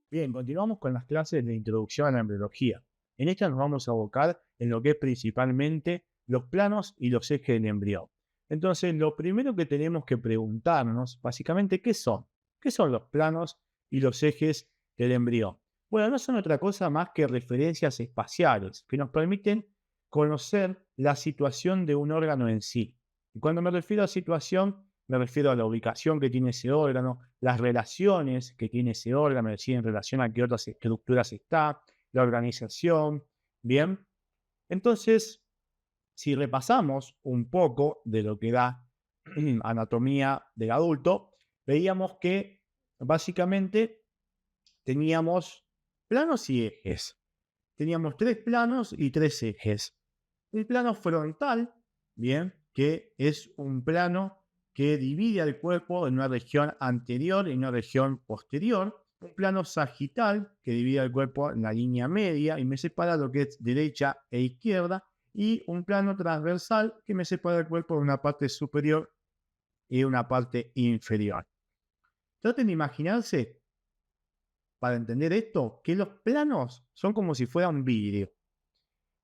Bien, continuamos con las clases de introducción a la embriología. En esta nos vamos a abocar en lo que es principalmente los planos y los ejes del embrión. Entonces, lo primero que tenemos que preguntarnos, básicamente, ¿qué son? ¿Qué son los planos y los ejes del embrión? Bueno, no son otra cosa más que referencias espaciales que nos permiten conocer la situación de un órgano en sí. Y cuando me refiero a situación, me refiero a la ubicación que tiene ese órgano, las relaciones que tiene ese órgano, es decir, en relación a qué otras estructuras está, la organización. Bien, entonces, si repasamos un poco de lo que da anatomía del adulto, veíamos que básicamente teníamos planos y ejes. Teníamos tres planos y tres ejes. El plano frontal, bien, que es un plano que divide al cuerpo en una región anterior y una región posterior. Un plano sagital, que divide al cuerpo en la línea media y me separa lo que es derecha e izquierda. Y un plano transversal, que me separa el cuerpo de una parte superior y una parte inferior. Traten de imaginarse, para entender esto, que los planos son como si fuera un vidrio.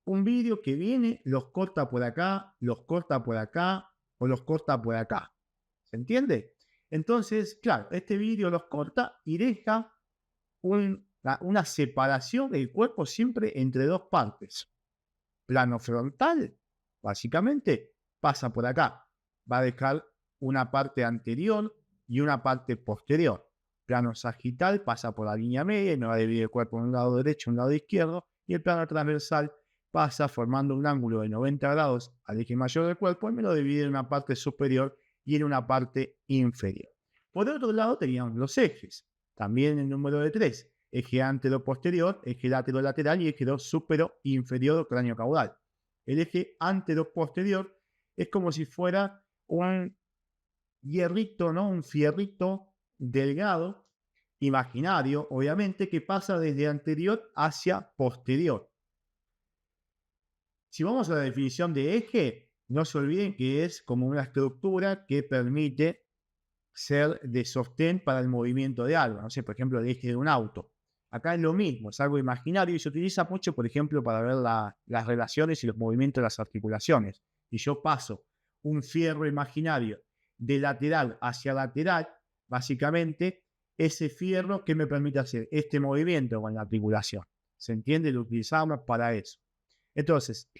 Un vidrio que viene, los corta por acá, los corta por acá o los corta por acá. ¿Se entiende? Entonces, claro, este vidrio los corta y deja una separación del cuerpo siempre entre dos partes. Plano frontal, básicamente, pasa por acá. Va a dejar una parte anterior y una parte posterior. Plano sagital pasa por la línea media y me va a dividir el cuerpo en un lado derecho y un lado izquierdo. Y el plano transversal pasa formando un ángulo de 90 grados al eje mayor del cuerpo y me lo divide en una parte superior y en una parte inferior. Por otro lado teníamos los ejes, también el número de 3, eje antero-posterior, eje látero-lateral y eje supero-inferior o cráneo caudal. El eje antero-posterior es como si fuera un hierrito, ¿no? Un fierrito delgado, imaginario, obviamente, que pasa desde anterior hacia posterior. Si vamos a la definición de eje, no se olviden que es como una estructura que permite ser de sostén para el movimiento de algo. No sé, por ejemplo, el eje de un auto. Acá es lo mismo, es algo imaginario y se utiliza mucho, por ejemplo, para ver las relaciones y los movimientos de las articulaciones. Si yo paso un fierro imaginario de lateral hacia lateral, básicamente, ese fierro que me permite hacer este movimiento con la articulación. ¿Se entiende? Lo utilizamos para eso. Entonces,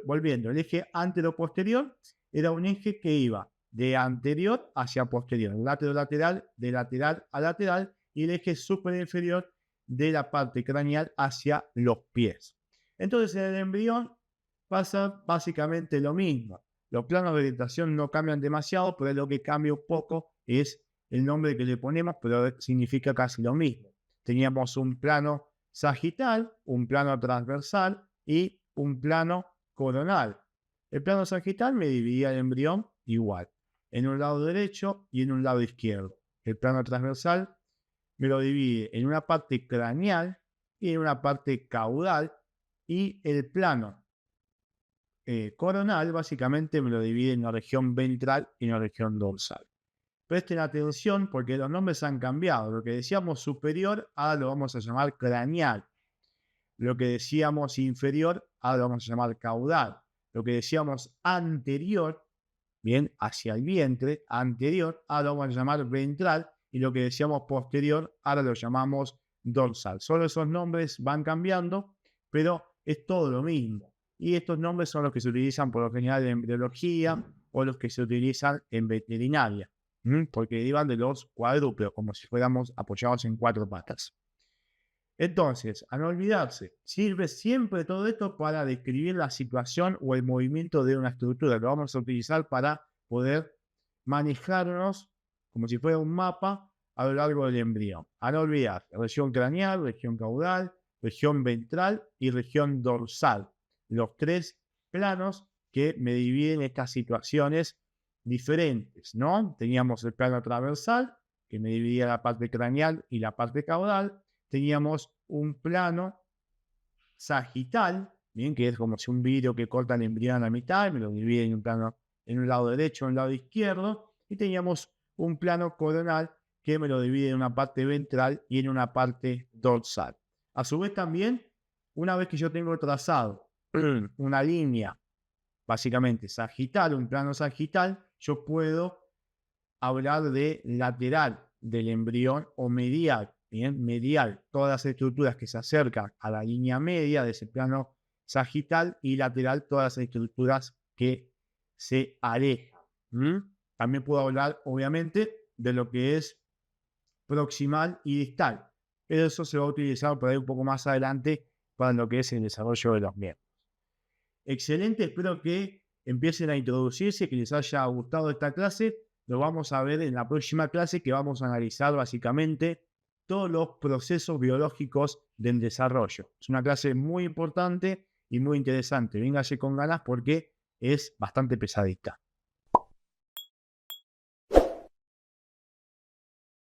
volviendo, el eje antero-posterior era un eje que iba de anterior hacia posterior, lateral, de lateral a lateral, y el eje superinferior de la parte craneal hacia los pies. Entonces, en el embrión pasa básicamente lo mismo. Los planos de orientación no cambian demasiado, pero lo que cambia un poco es el nombre que le ponemos, pero significa casi lo mismo. Teníamos un plano sagital, un plano transversal y un plano coronal. El plano sagital me dividía el embrión igual, en un lado derecho y en un lado izquierdo. El plano transversal me lo divide en una parte craneal y en una parte caudal, y el plano coronal básicamente me lo divide en una región ventral y en una región dorsal. Presten atención porque los nombres han cambiado. Lo que decíamos superior ahora lo vamos a llamar craneal. Lo que decíamos inferior ahora lo vamos a llamar caudal. Lo que decíamos anterior, bien, hacia el vientre, anterior, ahora lo vamos a llamar ventral. Y lo que decíamos posterior, ahora lo llamamos dorsal. Solo esos nombres van cambiando, pero es todo lo mismo. Y estos nombres son los que se utilizan por lo general en embriología o los que se utilizan en veterinaria, porque derivan de los cuadrúpedos, como si fuéramos apoyados en cuatro patas. Entonces, a no olvidarse, sirve siempre todo esto para describir la situación o el movimiento de una estructura. Lo vamos a utilizar para poder manejarnos como si fuera un mapa a lo largo del embrión. A no olvidar, región craneal, región caudal, región ventral y región dorsal. Los tres planos que me dividen estas situaciones diferentes, ¿no? Teníamos el plano transversal, que me dividía la parte craneal y la parte caudal. Teníamos un plano sagital, bien, que es como si un vidrio que corta el embrión a la mitad y me lo divide en un plano, en un lado derecho y un lado izquierdo, y teníamos un plano coronal que me lo divide en una parte ventral y en una parte dorsal. A su vez también, una vez que yo tengo trazado una línea, básicamente sagital, un plano sagital, yo puedo hablar de lateral del embrión o medial, ¿bien? Medial, todas las estructuras que se acercan a la línea media de ese plano sagital, y lateral, todas las estructuras que se alejan. También puedo hablar, obviamente, de lo que es proximal y distal, pero eso se va a utilizar por ahí un poco más adelante para lo que es el desarrollo de los miembros. Excelente, espero que empiecen a introducirse, que les haya gustado esta clase. Lo vamos a ver en la próxima clase, que vamos a analizar básicamente todos los procesos biológicos del desarrollo. Es una clase muy importante y muy interesante. Véngase con ganas porque es bastante pesadita.